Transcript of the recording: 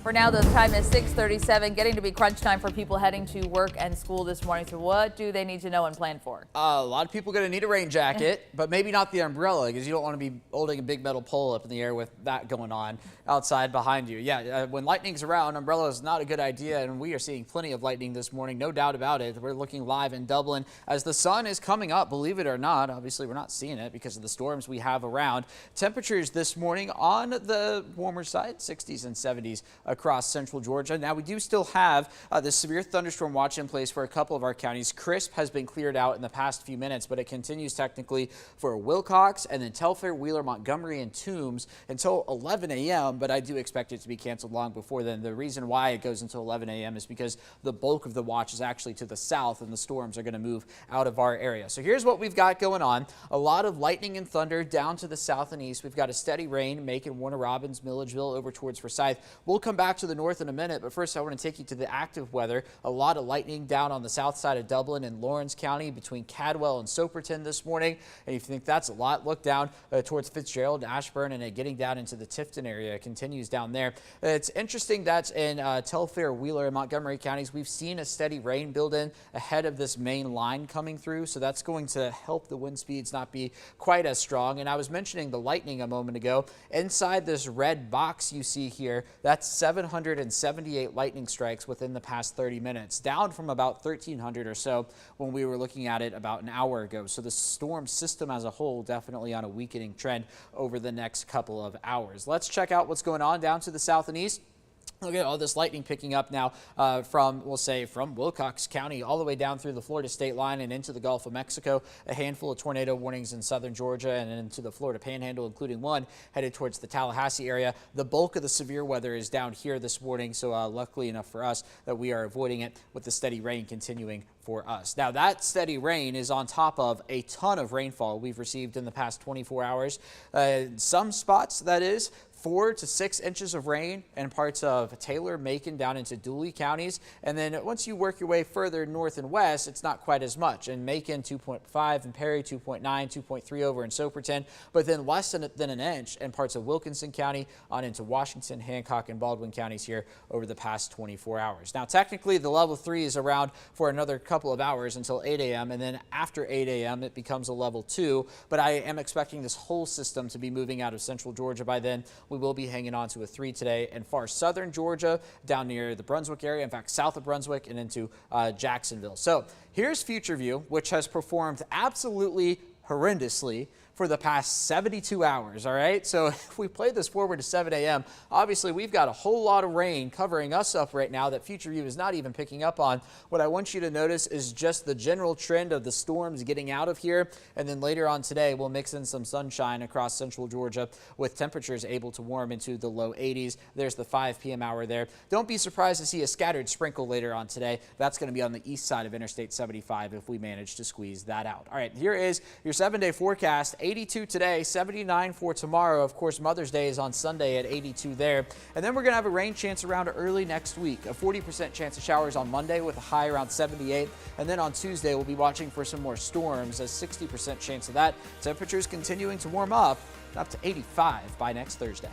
For now, the time is 6:37, getting to be crunch time for people heading to work and school this morning. So what do they need to know and plan for? A lot of people are going to need a rain jacket, but maybe not the umbrella, because you don't want to be holding a big metal pole up in the air with that going on outside behind you. Yeah, when lightning's around, umbrella is not a good idea, and we are seeing plenty of lightning this morning, no doubt about it. We're looking live in Dublin as the sun is coming up, believe it or not. Obviously, we're not seeing it because of the storms we have around. Temperatures this morning on the warmer side, 60s and 70s across central Georgia. Now, we do still have the severe thunderstorm watch in place for a couple of our counties. Crisp has been cleared out in the past few minutes, but it continues technically for Wilcox and then Telfair, Wheeler, Montgomery, and Toombs until 11 a.m., but I do expect it to be canceled long before then. The reason why it goes until 11 a.m. is because the bulk of the watch is actually to the south, and the storms are going to move out of our area. So here's what we've got going on. A lot of lightning and thunder down to the south and east. We've got a steady rain, Macon, Warner Robins, Milledgeville, over towards Forsyth. We'll come back to the north in a minute, but first I want to take you to the active weather. A lot of lightning down on the south side of Dublin and Lawrence County between Cadwell and Soperton this morning. And if you think that's a lot, look down towards Fitzgerald, Ashburn, and getting down into the Tifton area. It continues down there. It's interesting that in Telfair, Wheeler, and Montgomery counties, we've seen a steady rain build in ahead of this main line coming through. So that's going to help the wind speeds not be quite as strong. And I was mentioning the lightning a moment ago. Inside this red box you see here, that's 778 lightning strikes within the past 30 minutes, down from about 1,300 or so when we were looking at it about an hour ago. So the storm system as a whole definitely on a weakening trend over the next couple of hours. Let's check out what's going on down to the south and east. Look at all this lightning picking up now from Wilcox County all the way down through the Florida state line and into the Gulf of Mexico. A handful of tornado warnings in southern Georgia and into the Florida Panhandle, including one headed towards the Tallahassee area. The bulk of the severe weather is down here this morning, so luckily enough for us that we are avoiding it with the steady rain continuing for us. Now, that steady rain is on top of a ton of rainfall we've received in the past 24 hours. Some spots, that is, 4 to 6 inches of rain in parts of Taylor, Macon, down into Dooley counties. And then once you work your way further north and west, it's not quite as much. In Macon, 2.5, in Perry, 2.9, 2.3 over in Soperton, but then less than an inch in parts of Wilkinson County on into Washington, Hancock, and Baldwin counties here over the past 24 hours. Now, technically, the level 3 is around for another couple of hours until 8 a.m., and then after 8 a.m., it becomes a level 2. But I am expecting this whole system to be moving out of central Georgia by then. We will be hanging on to a 3 today in far southern Georgia, down near the Brunswick area, in fact, south of Brunswick and into Jacksonville. So here's Future View, which has performed absolutely horrendously for the past 72 hours, all right? So if we play this forward to 7 a.m., obviously we've got a whole lot of rain covering us up right now that Future View is not even picking up on. What I want you to notice is just the general trend of the storms getting out of here, and then later on today we'll mix in some sunshine across central Georgia with temperatures able to warm into the low 80s. There's the 5 p.m. hour there. Don't be surprised to see a scattered sprinkle later on today. That's going to be on the east side of Interstate 75 if we manage to squeeze that out. All right, here is your 7-day forecast. 82 today, 79 for tomorrow. Of course, Mother's Day is on Sunday at 82 there. And then we're going to have a rain chance around early next week. A 40% chance of showers on Monday with a high around 78. And then on Tuesday, we'll be watching for some more storms, a 60% chance of that. Temperatures continuing to warm up to 85 by next Thursday.